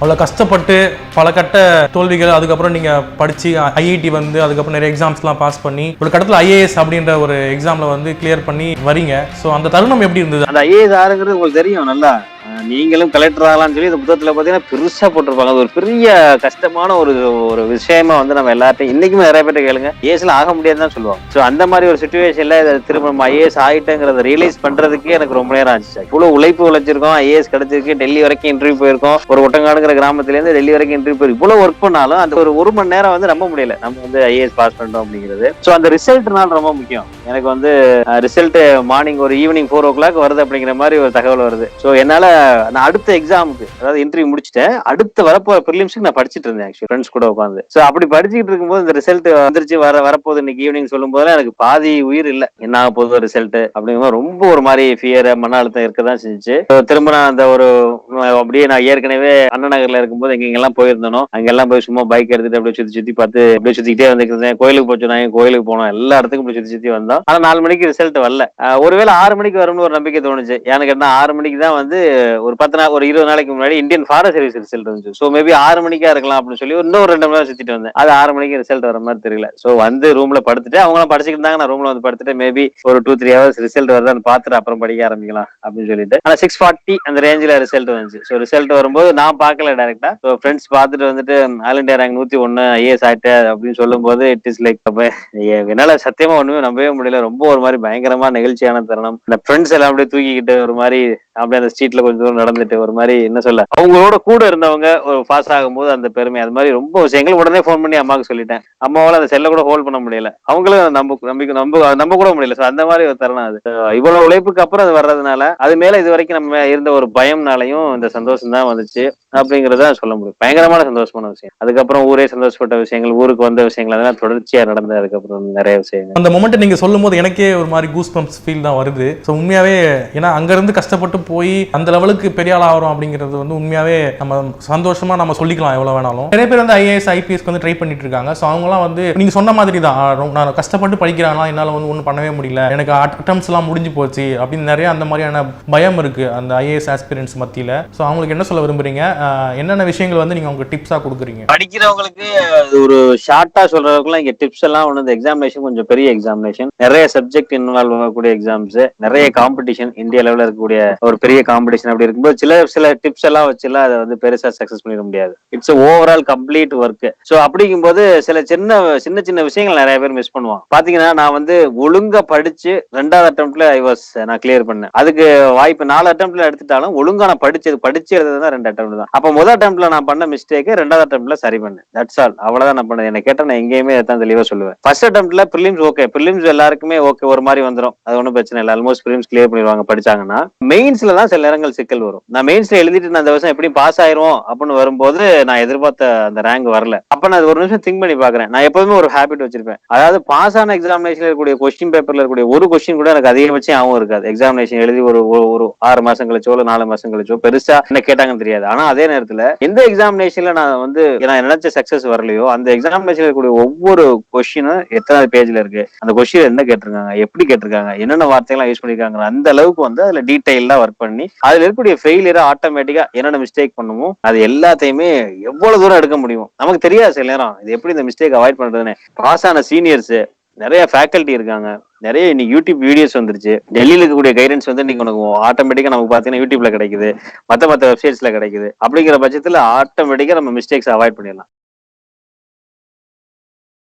அவ்வளோ கஷ்டப்பட்டு பல கட்ட தோல்விகள், அதுக்கப்புறம் நீங்கள் படித்து ஐஐடி வந்து அதுக்கப்புறம் நிறைய எக்ஸாம்ஸ்லாம் பாஸ் பண்ணி ஒரு கட்டத்தில் ஐஏஎஸ் அப்படின்ற ஒரு எக்ஸாமில் வந்து கிளியர் பண்ணி வரீங்க. ஸோ அந்த தருணம் எப்படி இருந்தது? அந்த ஐஏஎஸ் ஆறுங்கிறது உங்களுக்கு தெரியும் நல்லா. நீங்களும் கலெக்டர் ஆகலாம்னு சொல்லி இந்த புத்தகத்துல பாத்தீங்கன்னா பெருசா போட்டிருப்பாங்க. அது ஒரு பெரிய கஷ்டமான ஒரு விஷயமா வந்து நம்ம எல்லாத்தையும் இன்னைக்குமே நிறைய பேர்ட்ட கேளுங்க, ஐஏஎஸ்ல ஆக முடியாதுன்னு தான் சொல்லுவாங்க. ஸோ அந்த மாதிரி ஒரு சுச்சுவேஷன்ல திரும்ப நம்ம ஐஏஎஸ் ஆகிட்டேங்கிறத ரியலைஸ் பண்றதுக்கே எனக்கு ரொம்ப நேரம் ஆச்சு. இவ்வளவு உழைப்பு உழைச்சிருக்கோம், ஐஏஎஸ் கிடைச்சிருக்கு, டெல்லி வரைக்கும் இன்டர்வியூ போயிருக்கோம், ஒரு ஒட்டங்காடுங்கிற கிராமத்துல இருந்து டெல்லி வரைக்கும் இன்டர்வியூ போயிருக்கும். இவ்வளவு ஒர்க் பண்ணாலும் அந்த ஒரு மணி நேரம் வந்து நம்ப முடியல நம்ம வந்து ஐஏஎஸ் பாஸ் பண்ணிட்டோம் அப்படிங்கிறது. ஸோ அந்த ரிசல்ட்னால ரொம்ப முக்கியம். எனக்கு வந்து ரிசல்ட் மார்னிங் ஒரு ஈவினிங் 4 o'clock வருது அப்படிங்கிற மாதிரி ஒரு தகவல் வருது. ஸோ என்னால நான் அடுத்த எக்ஸாமுக்கு, அதாவது இன்டர்வியூ முடிச்சுட்டேன், அடுத்து வரப்போ பிரிலிம்ஸ்க்கு நான் படிச்சுட்டு இருந்தேன் ஆக்சுவலி ஃப்ரெண்ட்ஸ் கூட உட்காந்து. ஸோ அப்படி படிச்சுட்டு இருக்கும்போது இந்த ரிசல்ட் வந்துருச்சு, வரப்போகுது இன்னைக்கு ஈவினிங் சொல்லும் போது எனக்கு பாதி உயிர் இல்லை. என்ன ஆக போகுது ரிசல்ட் அப்படிங்கும்போது ரொம்ப ஒரு மாதிரி ஃபியர், மன அழுத்தம் இருக்கதான் செஞ்சு. திரும்ப நான் அந்த ஒரு அப்படியே நான் ஏற்கனவே அண்ணா நகர்ல இருக்கும்போது எங்கெல்லாம் போயிருந்தனோ அங்கெல்லாம் போய் சும்மா பைக் எடுத்துட்டு அப்படியே சுத்தி பார்த்து அப்படியே சுத்திக்கிட்டே வந்துருந்தேன். கோயிலுக்கு போச்சு, நான் கோயிலுக்கு போனோம், எல்லா இடத்துக்கும் போய் சுத்தி வந்தோம். ஆனா 4 மணிக்கு ரிசல்ட் வரல. ஒருவேளை 6 மணிக்கு வரும்னு ஒரு நம்பிக்கை தோணுச்சு. எனக்கு என்ன 6 மணிக்கு தான் வந்து ஒரு 20 நாளைக்கு முன்னாடி இந்தியன் ஃபாரஸ்ட் சர்வீஸ் ரிசல்ட் இருந்துச்சு. சோ மேபி 6 மணிக்கா இருக்கலாம் அப்படின்னு சொல்லி இன்னும் 2 மணி நேரம் சுத்திட்டு வந்தேன். அது 6 மணிக்கு ரிசல்ட் வர மாதிரி தெரியல. சோ வந்து ரூம்ல படுத்துட்டு அவங்க எல்லாம் படிச்சுட்டு இருந்தாங்க, நான் ரூம்ல வந்து படுத்துட்டு மேபி ஒரு 2-3 hours ரிசல்ட் வருதான்னு பார்த்துட்டு அப்புறம் படிக்க ஆரம்பிக்கலாம் அப்படின்னு சொல்லிட்டு. ஆனா 6:40 அந்த ரேஞ்சில ரிசல்ட் வந்துச்சு. சோ ரிசல்ட் வரும்போது நான் பார்க்கல டைரக்டா. சோ ஃப்ரெண்ட்ஸ் பார்த்துட்டு வந்துட்டு ஆல் இந்தியா ரேங்க் 101 ஐஏஎஸ் ஆயிட்டு அப்படின்னு சொல்லும் போது இட் இஸ் லைக் என்னால சத்தியமா ஒண்ணுமே நம்பவே முடியல. ரொம்ப ஒரு மாதிரி பயங்கரமா நெகிழ்ச்சியான தருணம். இந்த ஃப்ரெண்ட்ஸ் எல்லாம் அப்படியே தூக்கிக்கிட்டு ஒரு மாதிரி அப்படியே அந்த ஸ்ட்ரீட்ல கொஞ்சம் தூரம் நடந்துட்டு ஒரு மாதிரி என்ன சொல்ல, அவங்களோட கூட இருந்தவங்க ஒரு பாஸ் ஆகும்போது அந்த பெருமை, அது மாதிரி ரொம்ப விஷயங்கள் உடனே போன் பண்ணி அம்மாவுக்கு சொல்லிட்டேன். அம்மாவால அந்த செல்ல கூட ஹோல்ட் பண்ண முடியல, அவங்களும் நம்ப கூட முடியல. அந்த மாதிரி ஒரு தருணம் அது. இவ்வளவு உழைப்புக்கு அப்புறம் அது வர்றதுனால அது மேல இது வரைக்கும் நம்ம இருந்த ஒரு பயம்னாலையும் இந்த சந்தோஷம் தான் வந்துச்சு அப்படிங்கறத சொல்ல முடியும். பயங்கரமான சந்தோஷமான விஷயம். அதுக்கப்புறம் ஊரே சந்தோஷப்பட்ட விஷயங்கள், ஊருக்கு வந்த விஷயங்கள் அதெல்லாம் தொடர்ச்சியா நடந்த அதுக்கப்புறம் நிறைய விஷயங்கள். அந்த மொமெண்ட் நீங்க சொல்லும் போது எனக்கே ஒரு மாதிரி கூஸ் பம்ப்ஸ் ஃபீல் தான் வருது. ஸோ உண்மையாவே ஏன்னா அங்க இருந்து கஷ்டப்பட்டு போய் அந்த லெவலுக்கு பெரிய ஆள் ஆகிறோம் அப்படிங்கிறது வந்து உண்மையாவே நம்ம சந்தோஷமா நம்ம சொல்லிக்கலாம் எவ்வளவு வேணாலும். நிறைய பேர் வந்து ஐஏஎஸ் ஐபிஎஸ்க்கு வந்து ட்ரை பண்ணிட்டு இருக்காங்க. ஸோ அவங்கலாம் வந்து நீங்க சொன்ன மாதிரி தான், நான் கஷ்டப்பட்டு படிக்கிறாங்களா, என்னால் வந்து ஒன்றும் பண்ணவே முடியல, எனக்கு அட்டம்ஸ் எல்லாம் முடிஞ்சு போச்சு அப்படின்னு நிறைய அந்த மாதிரியான பயம் இருக்கு அந்த ஐஏஎஸ் ஆஸ்பிரன்ஸ் மத்தியில. ஸோ அவங்களுக்கு என்ன சொல்ல விரும்புறீங்க? என்னென்ன விஷயங்கள் வந்து நீங்க உங்க டிப்ஸா கொடுக்குறீங்க? படிக்கிறவங்களுக்கு ஒரு ஷார்ட்டா சொல்றதுக்குலாம் இங்க டிப்ஸ் எல்லாம் ஒண்ணு. இந்த எக்ஸாமினேஷன் கொஞ்சம் பெரிய எக்ஸாமினேஷன், நிறைய சப்ஜெக்ட் இன்வால்வ் ஆகக்கூடிய எக்ஸாம்ஸ், நிறைய காம்படிஷன், இந்தியா லெவலில் இருக்கக்கூடிய ஒரு பெரிய காம்படிஷன். அப்படி இருக்கும்போது சில டிப்ஸ் எல்லாம் வச்சுலாம் அதை வந்து பெருசா சக்சஸ் பண்ணிட முடியாது. It's overall complete work. So அப்படிங்கும்போது சில சின்ன விஷயங்கள் நிறைய பேர் மிஸ் பண்ணுவாங்க. பாத்தீங்கன்னா நான் வந்து ஒழுங்கா படிச்சு 2வது அட்டெம்ப்ட்ல நான் கிளியர் பண்ணேன். அதுக்கு வாய்ப்பு 4 அட்டெம்ப்ட்ல எடுத்துட்டாலும் ஒழுங்கா நான் படிச்சு எழுதுதான் 2 அட்டெம்ப்ட் தான். அப்ப முதல் அட்டெம்ப்ட்ல நான் பண்ண மிஸ்டேக் 2வது அட்டெம்ப்ட்ல சரி பண்ணேன். That's all. அவ்வளவுதான் நான் பண்ணேன். என்ன கேட்டா நான் எங்கேயுமே தான் தெளிவா சொல்லுவேன். ஃபர்ஸ்ட் அட்டெம்ப்ட்ல பிரிலிம்ஸ் ஓகே, பிரிலிம்ஸ் எல்லாருக்குமே ஓகே ஒரு மாதிரி வந்துடும், அது ஒன்றும் பிரச்சனை இல்லை. ஆல்மோஸ்ட் பிரிலிம்ஸ் கிளியர் பண்ணிடுவாங்க படிச்சாங்கன்னா. மெயின்ஸ்ல தான் சில நேரங்கள் சிக்கல் வரும். நான் மெயின்ஸ்ல எழுதிட்டு நான் அந்த வருஷம் எப்படி பாஸ் ஆயிரும் அப்படின்னு வரும்போது நான் எதிர்பார்த்த அந்த ரேங்க் வரல. அப்ப நான் ஒரு நிமிஷம் திங்க் பண்ணி பாக்குறேன். நான் எப்பவுமே ஒரு ஹேபிட் வச்சிருப்பேன், அதாவது பாஸ் ஆன எக்ஸாமினேஷன்ல இருக்கக்கூடிய கொஸ்டின் பேப்பர்ல இருக்கக்கூடிய ஒரு கொஸ்டின் கூட எனக்கு அதிகபட்சம் ஆகும் இருக்காது. எக்ஸாமினேஷன் எழுதி ஒரு 6 மாசம் கழிச்சோ 4 மாசம் கழிச்சோ பெருசா என்ன கேட்டாங்கன்னு தெரியாது. ஆனா அதே நேரத்துல எந்த எக்ஸாமினேஷன்ல நான் வந்து நான் நினைச்ச சக்சஸ் வரலையோ அந்த எக்ஸாமினேஷன்ல இருக்கக்கூடிய ஒவ்வொரு கொஸ்டினும் எத்தனை பேஜ்ல இருக்கு, அந்த கொஸ்டின் என்ன கேட்டிருக்காங்க, எப்படி கேட்டிருக்காங்க, என்னென்ன வார்த்தைகள் யூஸ் பண்ணிருக்காங்க, அந்த அளவுக்கு வந்து அதுல டீடைலா ஒர்க் பண்ணி அதுல இருக்கக்கூடிய ஃபெயிலியரை ஆட்டோமேட்டிக்கா என்னென்ன மிஸ்டேக் பண்ணுமோ அது எல்லாத்தையுமே எவ்வளவு தூரம் எடுக்க முடியும் நமக்கு தெரியாது. சில நேரம் இது எப்படி இந்த மிஸ்டேக் அவாய்ட் பண்றதுன்னு. பாஸ் ஆன சீனியர்ஸ் நிறைய ஃபேக்கல்டி இருக்காங்க, நிறைய இன்னைக்கு யூடியூப் வீடியோஸ் வந்துருச்சு. டெல்லியில இருக்கக்கூடிய கைடன்ஸ் வந்து இன்னைக்கு உனக்கு ஆட்டோமேட்டிக்கா நமக்கு பாத்தீங்கன்னா யூடியூப்ல கிடைக்குது, மத்த வெப்சைட்ஸ்ல கிடைக்குது. அப்படிங்கிற பட்சத்துல ஆட்டோமேட்டிக்கா நம்ம மிஸ்டேக்ஸ் அவாய்ட் பண்ணிடலாம்.